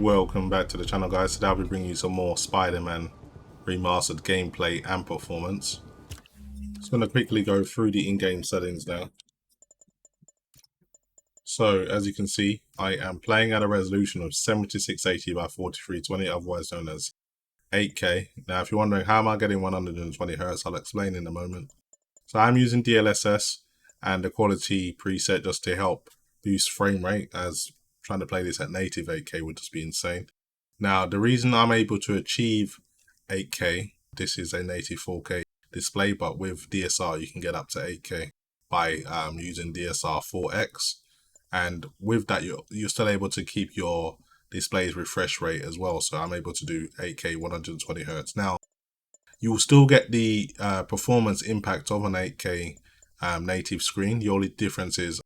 Welcome back to the channel, guys. Today I'll be bringing you some more Spider Man Remastered gameplay and performance. Just going to quickly go through the in-game settings now. So as you can see, I am playing at a resolution of 7680 by 4320, otherwise known as 8K. Now if you're wondering how am I getting 120Hz, I'll explain in a moment. So I'm using DLSS and the quality preset just to help boost frame rate, as trying to play this at native 8K would just be insane. Now the reason I'm able to achieve 8K, this is a native 4K display, but with DSR you can get up to 8K by using DSR 4X, and with that you're still able to keep your display's refresh rate as well. So I'm able to do 8K 120Hz. Now you will still get the performance impact of an 8K native screen. The only difference is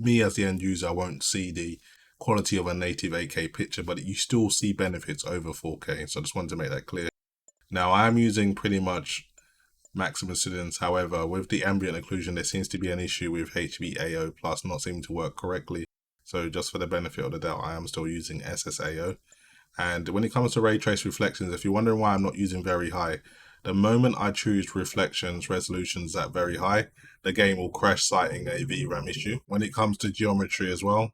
me as the end user, I won't see the quality of a native 8K picture, but you still see benefits over 4K. So I just wanted to make that clear. Now I'm using pretty much maximum settings. However, with the ambient occlusion, there seems to be an issue with HBAO plus not seeming to work correctly. So just for the benefit of the doubt, I am still using SSAO. And when it comes to ray trace reflections, if you're wondering why I'm not using very high, the moment I choose reflections resolutions at very high, the game will crash, citing a VRAM issue. When it comes to geometry as well,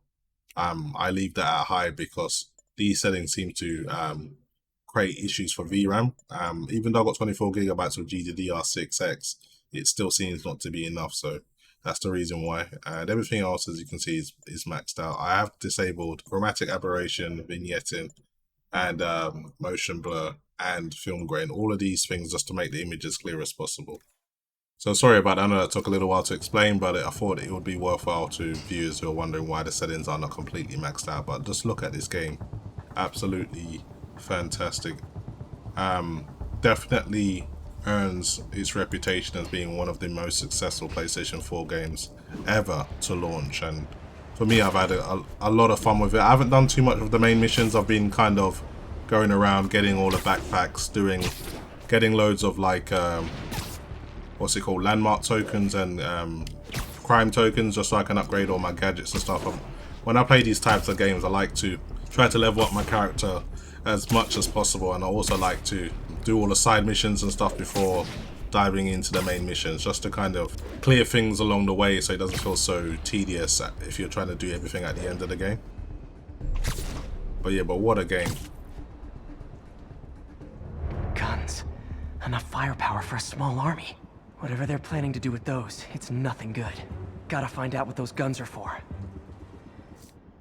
I leave that at high because these settings seem to create issues for VRAM. Even though I've got 24 gigabytes of GDDR6X, it still seems not to be enough. So that's the reason why. And everything else, as you can see, is maxed out. I have disabled chromatic aberration, vignetting, and motion blur and film grain. All of these things just to make the image as clear as possible. So sorry about that. I know that took a little while to explain, but I thought it would be worthwhile to viewers who are wondering why the settings are not completely maxed out. But just look at this game. Absolutely fantastic. Definitely earns its reputation as being one of the most successful PlayStation 4 games ever to launch. And for me, I've had a lot of fun with it. I haven't done too much of the main missions. I've been kind of going around getting all the backpacks, getting loads of like what's it called, landmark tokens and crime tokens, just so I can upgrade all my gadgets and stuff. When I play these types of games, I like to try to level up my character as much as possible, and I also like to do all the side missions and stuff before diving into the main missions, just to kind of clear things along the way so it doesn't feel so tedious if you're trying to do everything at the end of the game. But yeah, but what a game. Guns. Enough firepower for a small army. Whatever they're planning to do with those, it's nothing good. Gotta find out what those guns are for.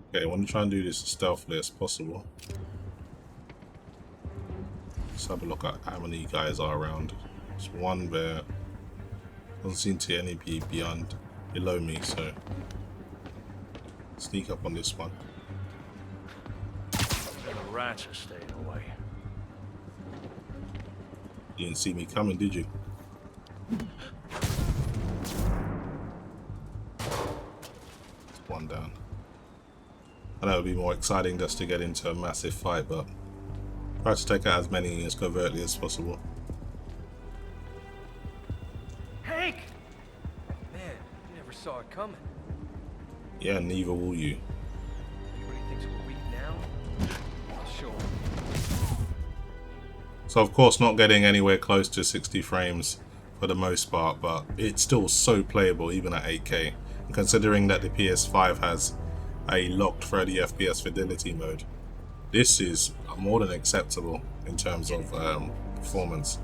Okay, I want to try and do this as stealthily as possible. Let's have a look at how many guys are around. There's one there. Doesn't seem to any be below me, so sneak up on this one. The rats are staying away. You didn't see me coming, did you? One down. I know it would be more exciting just to get into a massive fight, but try to take out as many as covertly as possible. Hank! Man, you never saw it coming. Yeah, neither will you. Anybody thinks we're weak now? I'll show 'em. So of course not getting anywhere close to 60 frames for the most part, but it's still so playable even at 8K. And considering that the PS5 has a locked 30 FPS fidelity mode, this is more than acceptable in terms of performance.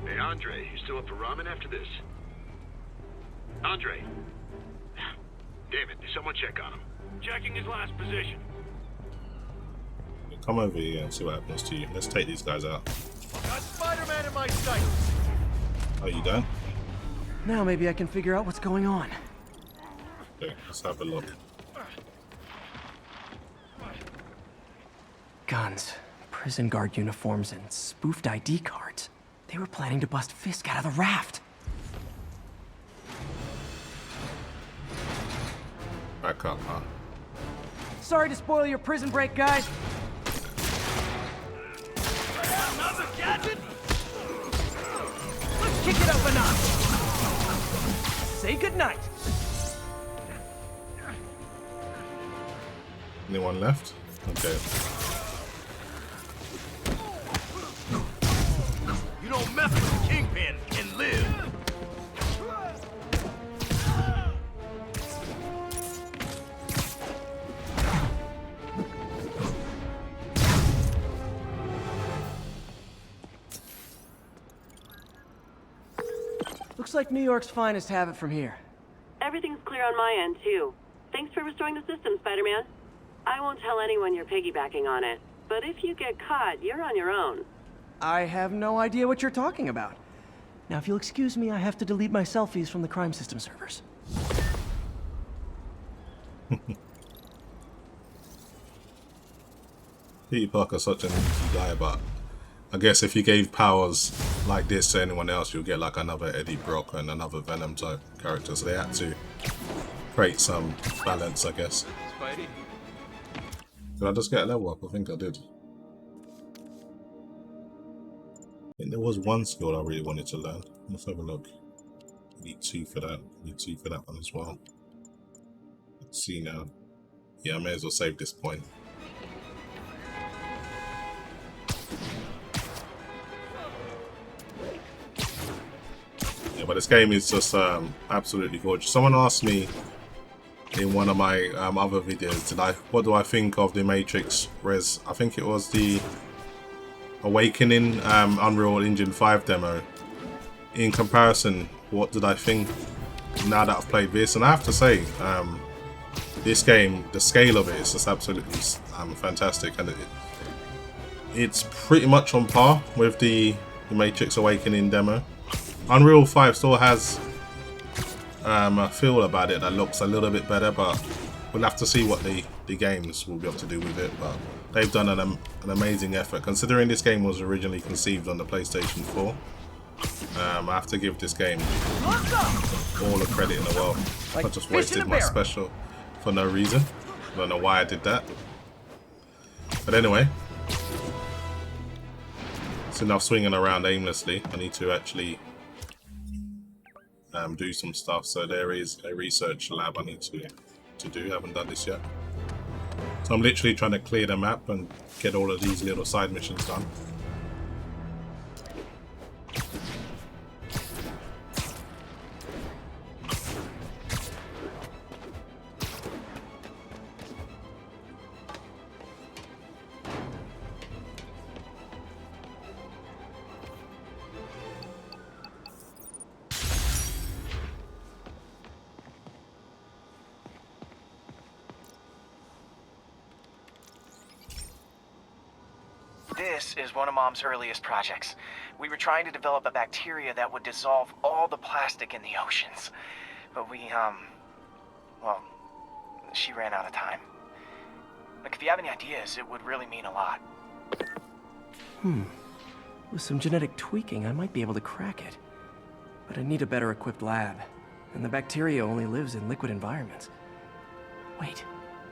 Hey Andre, you still up for ramen after this? Andre! Damn it, did someone check on him? Checking his last position. Come over here and see what happens to you. Let's take these guys out. Got Spider Man in my sight. Are you done? Now maybe I can figure out what's going on. Okay, let's have a look. Guns, prison guard uniforms, and spoofed ID cards. They were planning to bust Fisk out of the raft. Back up, huh? Sorry to spoil your prison break, guys. Another gadget? Let's kick it up a notch. Say goodnight. Anyone left? Okay. You don't mess with the Kingpin and live. Looks like New York's finest have it from here. Everything's clear on my end, too. Thanks for restoring the system, Spider-Man. I won't tell anyone you're piggybacking on it, but if you get caught, you're on your own. I have no idea what you're talking about. Now, if you'll excuse me, I have to delete my selfies from the crime system servers. Peter Parker's such an easy guy, but I guess if you gave powers like this to anyone else, you'll get like another Eddie Brock and another Venom type character. So they had to create some balance, I guess. Spidey. Did I just get a level up? I think I did. I think there was one skill I really wanted to learn. Let's have a look. I need 2 for that. I need 2 for that one as well. Let's see now. Yeah, I may as well save this point. Yeah, but this game is just absolutely gorgeous. Someone asked me in one of my other videos, what do I think of the Matrix Res? I think it was the Awakening Unreal Engine 5 demo. In comparison, what did I think now that I've played this? And I have to say, this game, the scale of it is just absolutely fantastic, and it's pretty much on par with the Matrix Awakening demo. Unreal 5 still has a feel about it that looks a little bit better, but we'll have to see what the games will be able to do with it. But they've done an amazing effort, considering this game was originally conceived on the PlayStation 4. I have to give this game all the credit in the world. I just wasted my special for no reason. I don't know why I did that. But anyway, it's enough swinging around aimlessly. I need to actually do some stuff. So there is a research lab I need to do. I haven't done this yet. So I'm literally trying to clear the map and get all of these little side missions done. This is one of Mom's earliest projects. We were trying to develop a bacteria that would dissolve all the plastic in the oceans. But well, she ran out of time. Like, if you have any ideas, it would really mean a lot. With some genetic tweaking, I might be able to crack it. But I need a better equipped lab. And the bacteria only lives in liquid environments. Wait,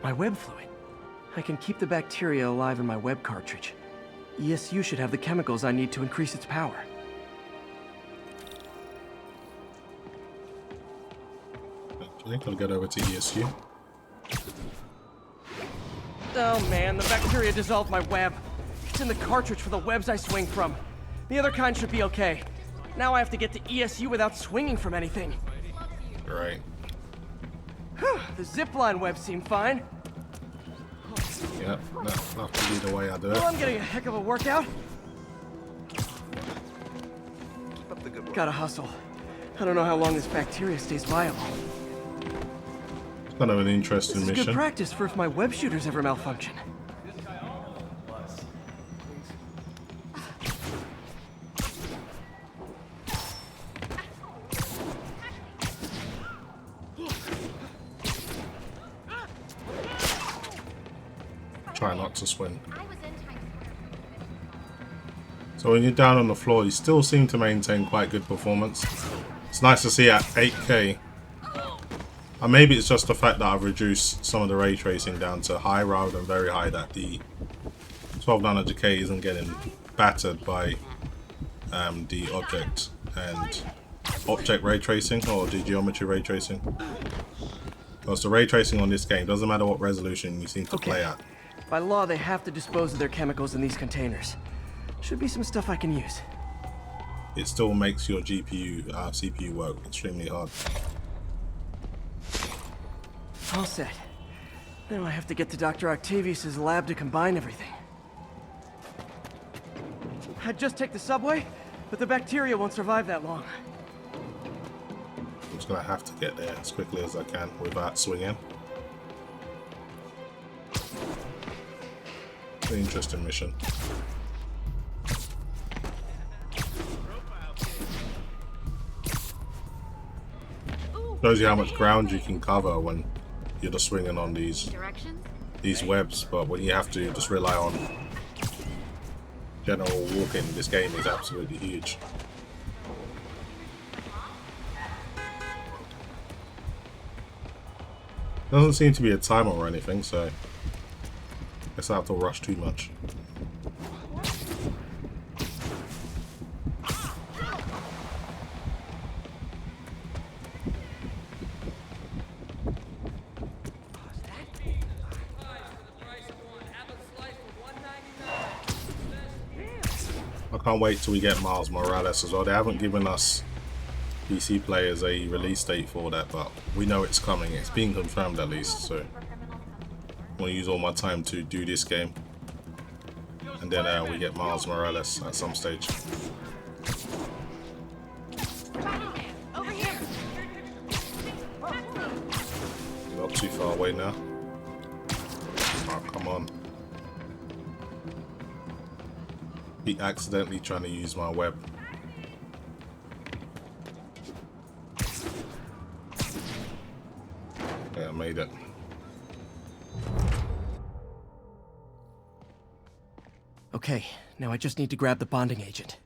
my web fluid. I can keep the bacteria alive in my web cartridge. ESU should have the chemicals I need to increase its power. I think I'll get over to ESU. Oh man, the bacteria dissolved my web. It's in the cartridge for the webs I swing from. The other kind should be okay. Now I have to get to ESU without swinging from anything. Right. The zipline webs seem fine. Yeah, that'll be the way I do it. Well, I'm getting a heck of a workout. Keep up the good work. Gotta hustle. I don't know how long this bacteria stays viable. It's kind of an interesting This is good mission. practice for if my web shooters ever malfunction. Try not to swing. So when you're down on the floor, you still seem to maintain quite good performance. It's nice to see at 8K. And maybe it's just the fact that I've reduced some of the ray tracing down to high rather than very high, that the 12900K isn't getting battered by the object ray tracing, or the geometry ray tracing. Because the ray tracing on this game doesn't matter what resolution you seem to play at. By law, they have to dispose of their chemicals in these containers. Should be some stuff I can use. It still makes your GPU, CPU work extremely hard. All set. Now I have to get to Dr. Octavius's lab to combine everything. I'd just take the subway, but the bacteria won't survive that long. I'm just gonna have to get there as quickly as I can without swinging. An interesting mission. Shows you how much ground you can cover when you're just swinging on these webs, but when you have to just rely on general walking, this game is absolutely huge. Doesn't seem to be a timer or anything, so I guess I have to rush too much. I can't wait till we get Miles Morales as well. They haven't given us PC players a release date for that, but we know it's coming. It's being confirmed at least, so I'm going to use all my time to do this game. And then we get Miles Morales at some stage. You're not too far away now. Oh, come on. He accidentally trying to use my web. Yeah, I made it. Okay, now I just need to grab the bonding agent.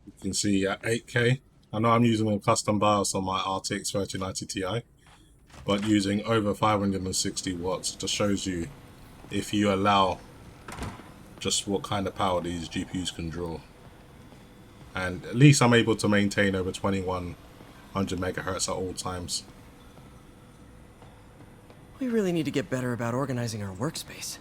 You can see at 8K. I know I'm using a custom BIOS on my RTX 3090 Ti. But using over 560 watts just shows you if you allow just what kind of power these GPUs can draw. And at least I'm able to maintain over 2100 megahertz at all times. We really need to get better about organizing our workspace.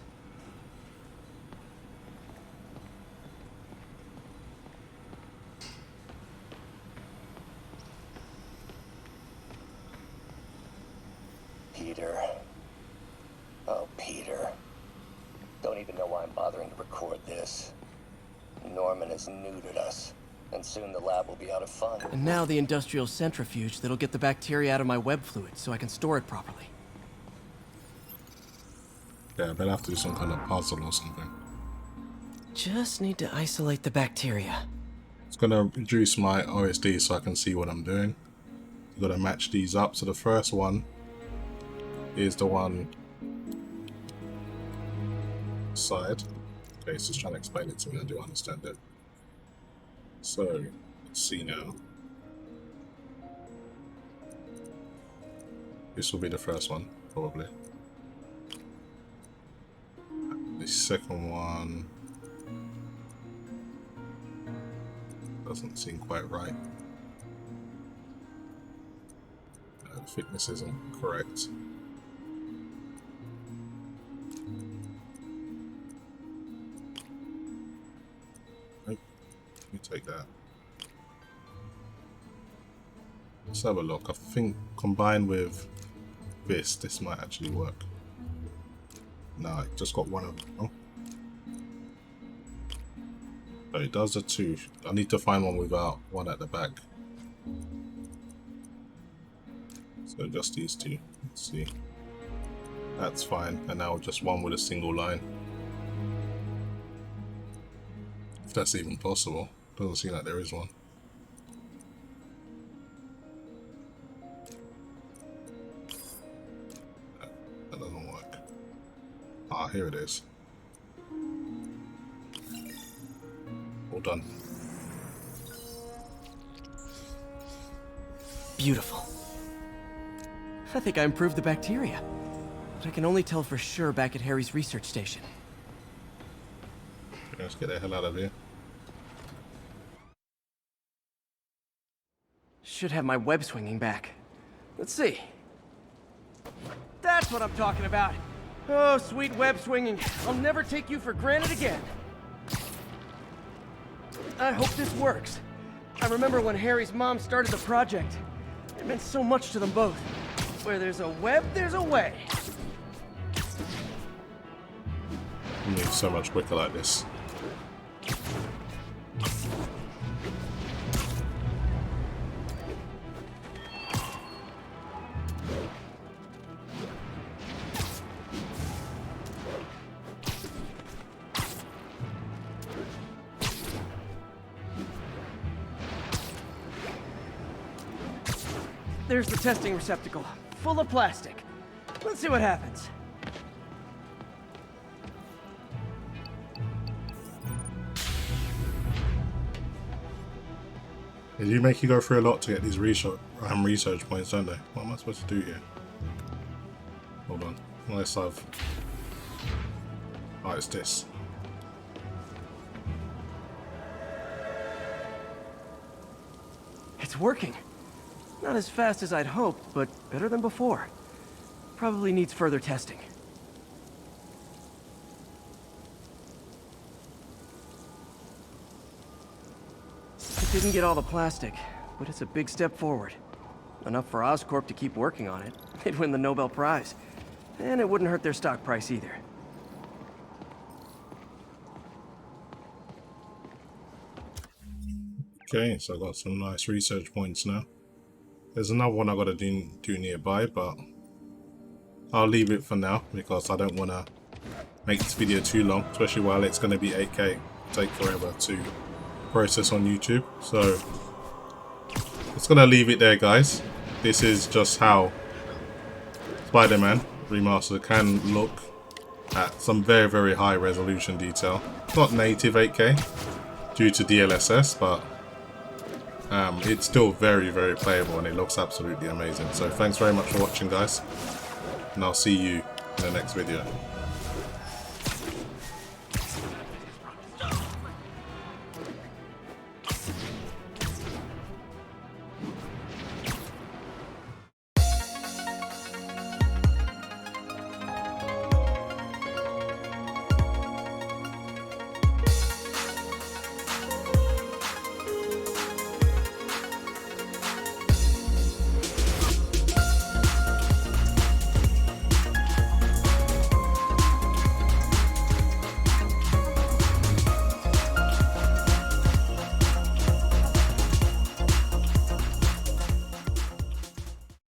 Peter. Oh, Peter. Don't even know why I'm bothering to record this. Norman has neutered us, and soon the lab will be out of funds. And now the industrial centrifuge that'll get the bacteria out of my web fluid so I can store it properly. Yeah, I better have to do some kind of puzzle or something. Just need to isolate the bacteria. It's gonna reduce my OSD so I can see what I'm doing. You've got to match these up. So the first one is the one side. Okay, it's just trying to explain it to me. I do understand it. So let's see now. This will be the first one, probably. The second one doesn't seem quite right. The thickness isn't correct. Let me take that. Let's have a look. I think combined with this might actually work. No, I just got one of them. Oh. So it does the two. I need to find one without one at the back. So just these two. Let's see. That's fine. And now just one with a single line. If that's even possible. Doesn't seem like there is one. That doesn't work. Ah, here it is. All done. Beautiful. I think I improved the bacteria, but I can only tell for sure back at Harry's research station. Let's get the hell out of here. should have my web swinging back. Let's see. That's what I'm talking about. Oh, sweet web swinging. I'll never take you for granted again. I hope this works. I remember when Harry's mom started the project. It meant so much to them both. Where there's a web, there's a way. You move so much quicker like this. There's the testing receptacle, full of plastic. Let's see what happens. They do make you go through a lot to get these research points, don't they? What am I supposed to do here? Hold on. Unless I've... Oh, it's this. It's working. Not as fast as I'd hoped, but better than before. Probably needs further testing. It didn't get all the plastic, but it's a big step forward. Enough for Oscorp to keep working on it. They'd win the Nobel Prize. And it wouldn't hurt their stock price either. Okay, so I've got some nice research points now. There's another one I've got to do nearby, but I'll leave it for now because I don't want to make this video too long, especially while it's going to be 8K. Take forever to process on YouTube. So it's going to leave it there, guys. This is just how Spider Man Remastered can look at some very, very high resolution detail. Not native 8K due to DLSS, but it's still very, very playable and it looks absolutely amazing. So thanks very much for watching, guys, and I'll see you in the next video.